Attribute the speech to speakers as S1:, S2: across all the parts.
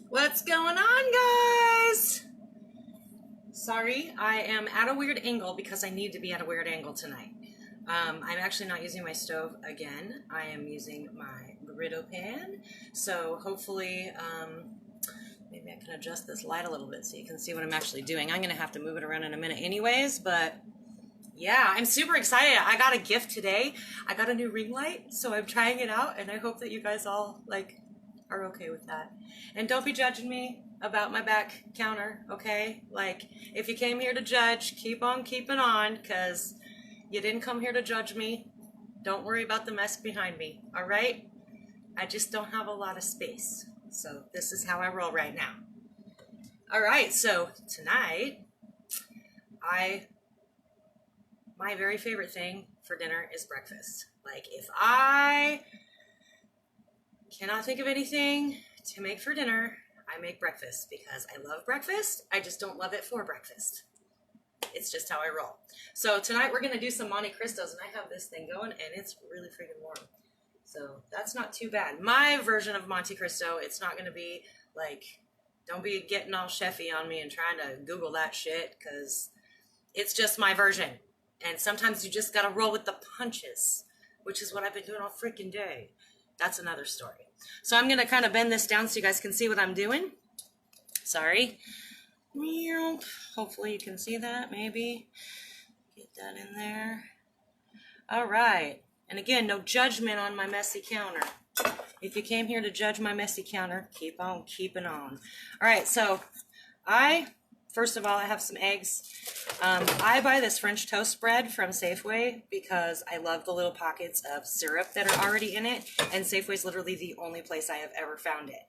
S1: What's going on, guys? Sorry, I am at a weird angle because I need to be at a weird angle tonight. I'm actually not using my stove again. I am using my griddle pan. So hopefully, maybe I can adjust this light a little bit so you can see what I'm actually doing. I'm going to have to move it around in a minute anyways, but yeah, I'm super excited. I got a gift today. I got a new ring light, so I'm trying it out, and I hope that you guys all, are okay with that. And don't be judging me about my back counter, okay? If you came here to judge, keep on keeping on, because you didn't come here to judge me. Don't worry about the mess behind me, all right? I just don't have a lot of space. So this is how I roll right now. All right, so tonight, my very favorite thing for dinner is breakfast. If I cannot think of anything to make for dinner, I make breakfast because I love breakfast. I just don't love it for breakfast. It's just how I roll. So tonight we're going to do some Monte Cristos, and I have this thing going, and it's really freaking warm. So that's not too bad. My version of Monte Cristo, it's not going to be don't be getting all chefy on me and trying to Google that shit, because it's just my version. And sometimes you just got to roll with the punches, which is what I've been doing all freaking day. That's another story. So I'm going to kind of bend this down so you guys can see what I'm doing. Sorry. Hopefully you can see that, maybe. Get that in there. All right. And again, no judgment on my messy counter. If you came here to judge my messy counter, keep on keeping on. All right, so first of all, I have some eggs. I buy this French toast bread from Safeway because I love the little pockets of syrup that are already in it, and Safeway is literally the only place I have ever found it.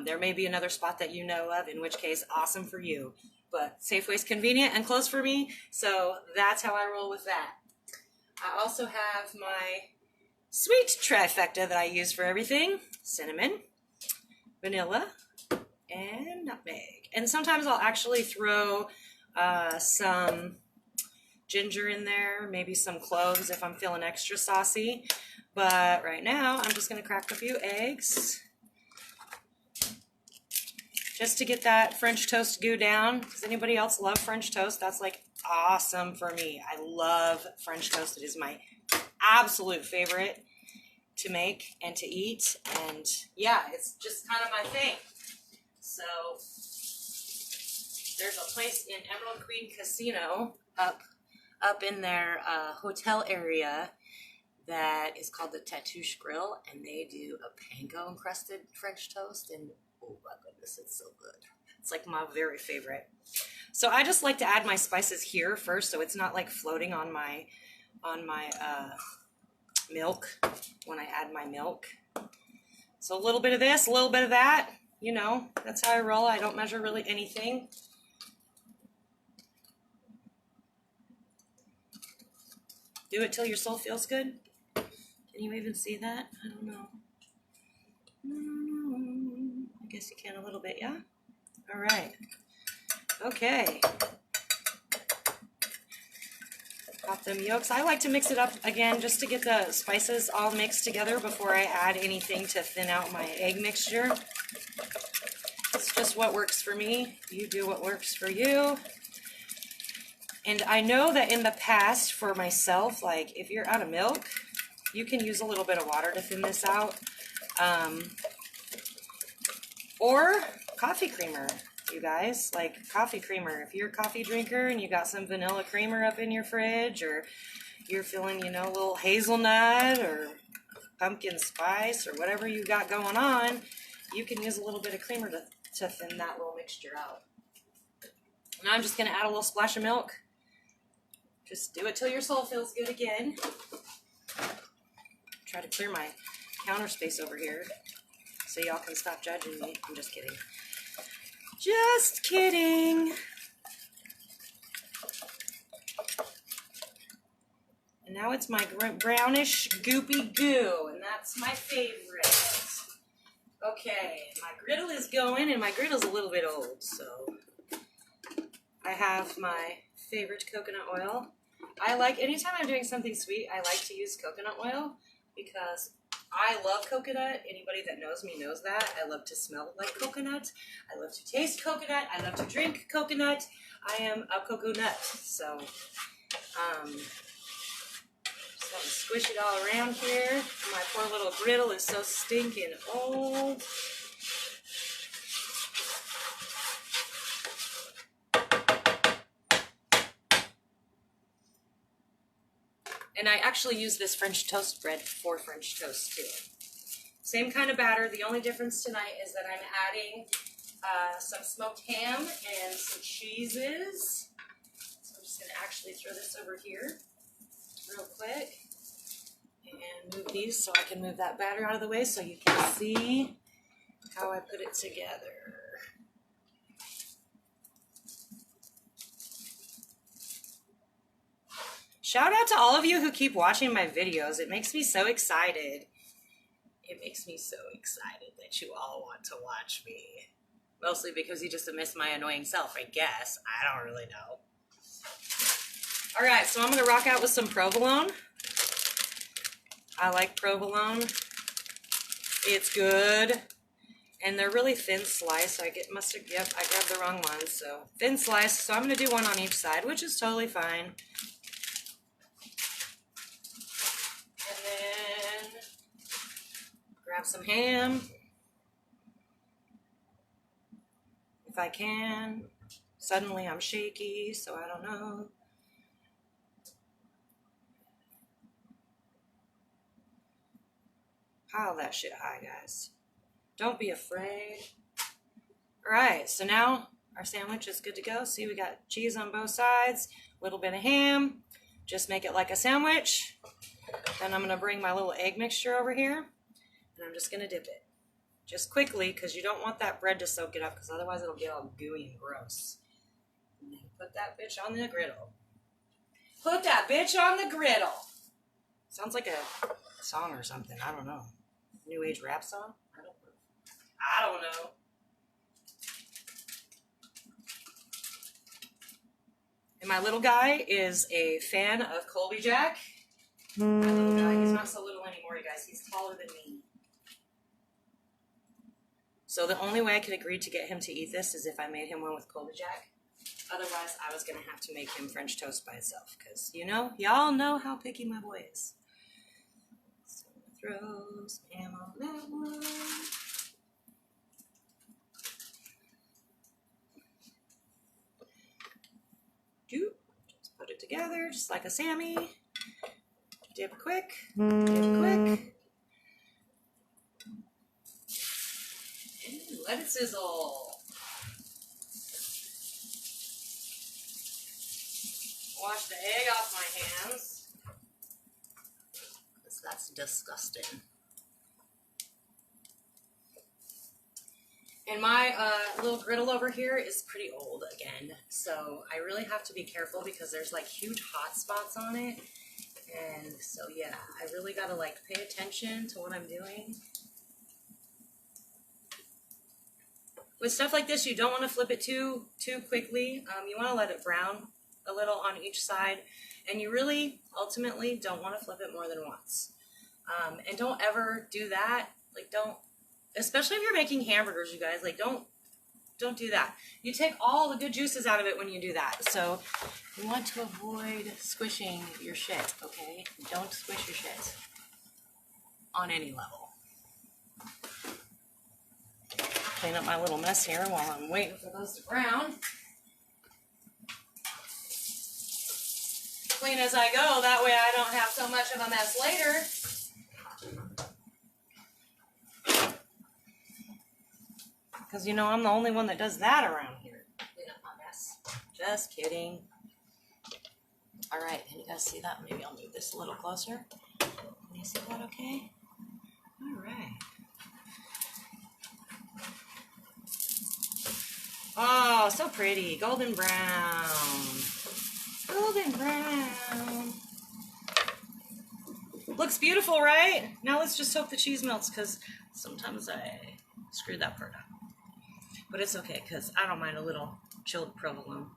S1: There may be another spot that you know of, in which case, awesome for you. But Safeway's convenient and close for me, so that's how I roll with that. I also have my sweet trifecta that I use for everything: cinnamon, vanilla, and nutmeg. And sometimes I'll actually throw some ginger in there, maybe some cloves if I'm feeling extra saucy. But right now, I'm just going to crack a few eggs just to get that French toast goo down. Does anybody else love French toast? That's awesome for me. I love French toast. It is my absolute favorite to make and to eat. And yeah, it's just kind of my thing. So there's a place in Emerald Queen Casino up in their hotel area that is called the Tatouche Grill, and they do a panko encrusted French toast, and oh my goodness, it's so good. It's my very favorite. So I just like to add my spices here first, so it's not floating on my milk when I add my milk. So a little bit of this, a little bit of that. You know, that's how I roll. I don't measure really anything. Do it till your soul feels good. Can you even see that? I don't know. I guess you can a little bit, yeah? All right. Okay. Pop them yolks. I like to mix it up again just to get the spices all mixed together before I add anything to thin out my egg mixture. It's just what works for me. You do what works for you. And I know that in the past for myself, if you're out of milk, you can use a little bit of water to thin this out. Or coffee creamer, you guys. Coffee creamer. If you're a coffee drinker and you got some vanilla creamer up in your fridge, or you're feeling, a little hazelnut or pumpkin spice or whatever you got going on, you can use a little bit of creamer to thin that little mixture out. Now I'm just going to add a little splash of milk. Just do it till your soul feels good again. Try to clear my counter space over here so y'all can stop judging me. I'm just kidding. Just kidding. And now it's my brownish goopy goo, and that's my favorite. Okay, my griddle is going, and my griddle's a little bit old, so I have my favorite coconut oil. Anytime I'm doing something sweet, I like to use coconut oil because I love coconut. Anybody that knows me knows that. I love to smell like coconut. I love to taste coconut. I love to drink coconut. I am a coconut. So, just want to squish it all around here. My poor little griddle is so stinking old. And I actually use this French toast bread for French toast too. Same kind of batter. The only difference tonight is that I'm adding some smoked ham and some cheeses. So I'm just going to actually throw this over here real quick and move these so I can move that batter out of the way so you can see how I put it together. Shout out to all of you who keep watching my videos. It makes me so excited. It makes me so excited that you all want to watch me. Mostly because you just miss my annoying self, I guess. I don't really know. All right, so I'm going to rock out with some provolone. I like provolone. It's good. And they're really thin sliced. I grabbed the wrong one. So thin sliced. So I'm going to do one on each side, which is totally fine. Grab some ham, if I can. Suddenly I'm shaky, so I don't know. Pile that shit high, guys. Don't be afraid. All right, so now our sandwich is good to go. See, we got cheese on both sides, a little bit of ham. Just make it like a sandwich. Then I'm going to bring my little egg mixture over here. And I'm just going to dip it. Just quickly, because you don't want that bread to soak it up, because otherwise it'll get all gooey and gross. And then put that bitch on the griddle. Put that bitch on the griddle. Sounds like a song or something. I don't know. New age rap song? I don't know. And my little guy is a fan of Colby Jack. My little guy, he's not so little anymore, you guys. He's taller than me. So the only way I could agree to get him to eat this is if I made him one with Colby Jack. Otherwise, I was going to have to make him French toast by itself. Because, you know, y'all know how picky my boy is. So I'm going to throw some ham on that one. Just put it together, just like a Sammy. Dip quick. Dip quick. Let it sizzle. Wash the egg off my hands. Because that's disgusting. And my little griddle over here is pretty old again. So I really have to be careful because there's like huge hot spots on it. And so yeah, I really gotta like pay attention to what I'm doing. With stuff like this, you don't want to flip it too quickly. You want to let it brown a little on each side. And you really, ultimately, don't want to flip it more than once. And don't ever do that. Like, don't, especially if you're making hamburgers, you guys, like, don't do that. You take all the good juices out of it when you do that. So you want to avoid squishing your shit, okay? Don't squish your shit on any level. Clean up my little mess here while I'm waiting for those to brown. Clean as I go, that way I don't have so much of a mess later. Because, you know, I'm the only one that does that around here. Clean up my mess. Just kidding. All right, can you guys see that? Maybe I'll move this a little closer. Can you see that okay? All right. Oh, so pretty. Golden brown. Golden brown. Looks beautiful, right? Now let's just hope the cheese melts because sometimes I screwed that part up. But it's okay because I don't mind a little chilled provolone.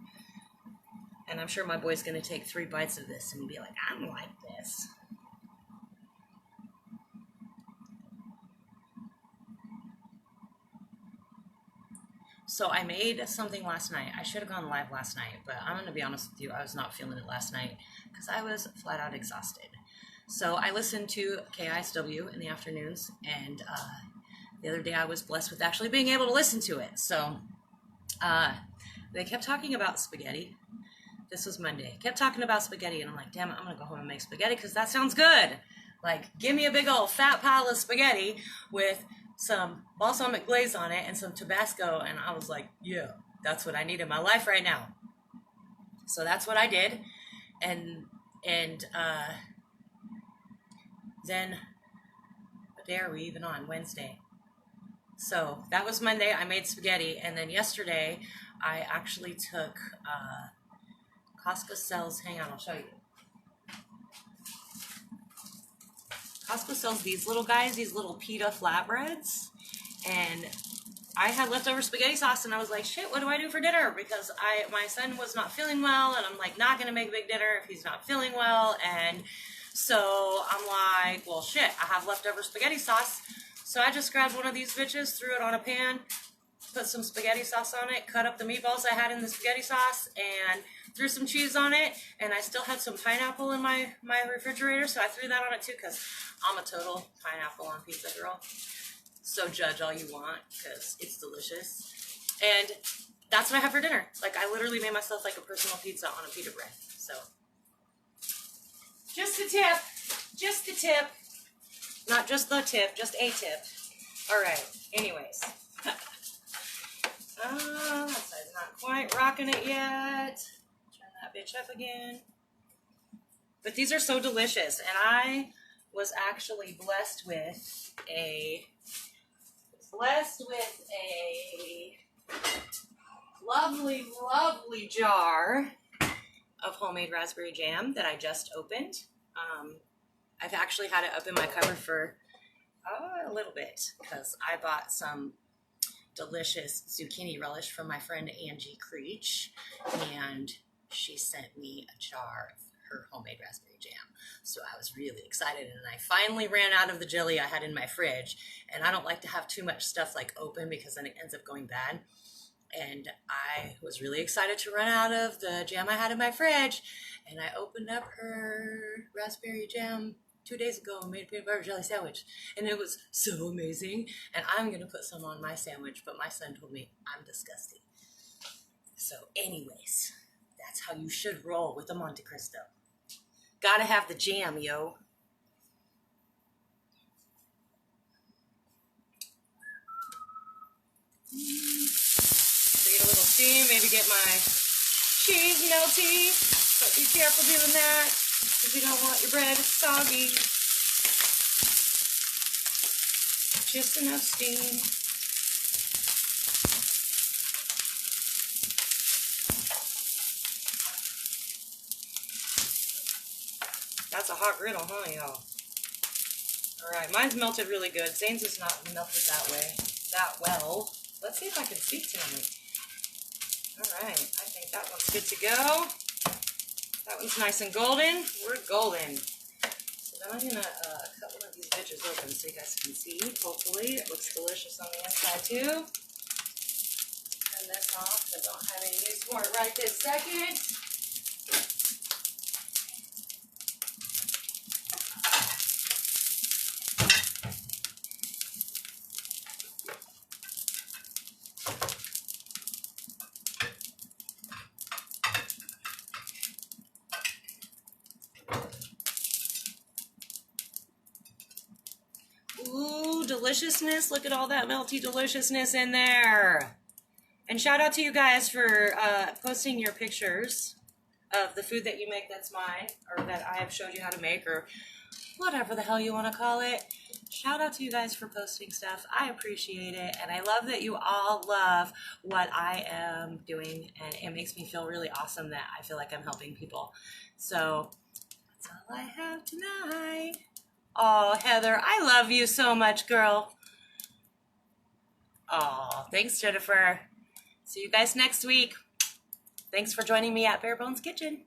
S1: And I'm sure my boy's going to take 3 bites of this and be like, I don't like this. So I made something last night. I should have gone live last night, but I'm going to be honest with you. I was not feeling it last night because I was flat out exhausted. So I listened to KISW in the afternoons, and the other day I was blessed with actually being able to listen to it. So they kept talking about spaghetti. This was Monday. Kept talking about spaghetti, and I'm like, damn it, I'm going to go home and make spaghetti because that sounds good. Like, give me a big old fat pile of spaghetti with some balsamic glaze on it and some Tabasco, and I was like, yeah, that's what I need in my life right now. So that's what I did, and then what day are we even on? Wednesday. So that was Monday. I made spaghetti, and then yesterday I actually took Costco sells. Hang on, I'll show you. Costco sells these little guys, these little pita flatbreads, and I had leftover spaghetti sauce, and I was like, shit, what do I do for dinner? Because my son was not feeling well, and I'm like, not going to make a big dinner if he's not feeling well, and so I'm like, well, shit, I have leftover spaghetti sauce, so I just grabbed one of these bitches, threw it on a pan, put some spaghetti sauce on it, cut up the meatballs I had in the spaghetti sauce, and threw some cheese on it, and I still had some pineapple in my refrigerator, so I threw that on it too, because I'm a total pineapple on pizza girl. So judge all you want, because it's delicious. And that's what I have for dinner. Like, I literally made myself like a personal pizza on a pita bread. So, just a tip. Just a tip. Not just the tip, just a tip. All right, anyways. That side's not quite rocking it yet. Turn that bitch up again. But these are so delicious, and I was actually blessed with a lovely, lovely jar of homemade raspberry jam that I just opened. I've actually had it up in my cupboard for a little bit because I bought some delicious zucchini relish from my friend Angie Creech, and she sent me a jar of her homemade raspberry jam. So I was really excited, and I finally ran out of the jelly I had in my fridge, and I don't like to have too much stuff like open because then it ends up going bad. And I was really excited to run out of the jam I had in my fridge, and I opened up her raspberry jam 2 days ago and made a peanut butter jelly sandwich, and it was so amazing. And I'm gonna put some on my sandwich, but my son told me I'm disgusting. So anyways, that's how you should roll with a Monte Cristo. Gotta have the jam, yo. So get a little steam, maybe get my cheese melty, but be careful doing that because you don't want your bread soggy. Just enough steam. That's a hot griddle, huh, y'all? Alright, mine's melted really good. Zane's is not melted that well. Let's see if I can speak tonight. Alright, I think that one's good to go. That one's nice and golden. We're golden. So then I'm going to cut one of these bitches open so you guys can see. Hopefully it looks delicious on the inside too. Turn this off. I don't have any use for it right this second. Ooh, deliciousness. Look at all that melty deliciousness in there. And shout out to you guys for posting your pictures of the food that you make that's mine, or that I have showed you how to make, or whatever the hell you want to call it. Shout out to you guys for posting stuff. I appreciate it, and I love that you all love what I am doing, and it makes me feel really awesome that I feel like I'm helping people. So that's all I have tonight. Oh, Heather, I love you so much, girl. Oh, thanks, Jennifer. See you guys next week. Thanks for joining me at Bare Bones Kitchen.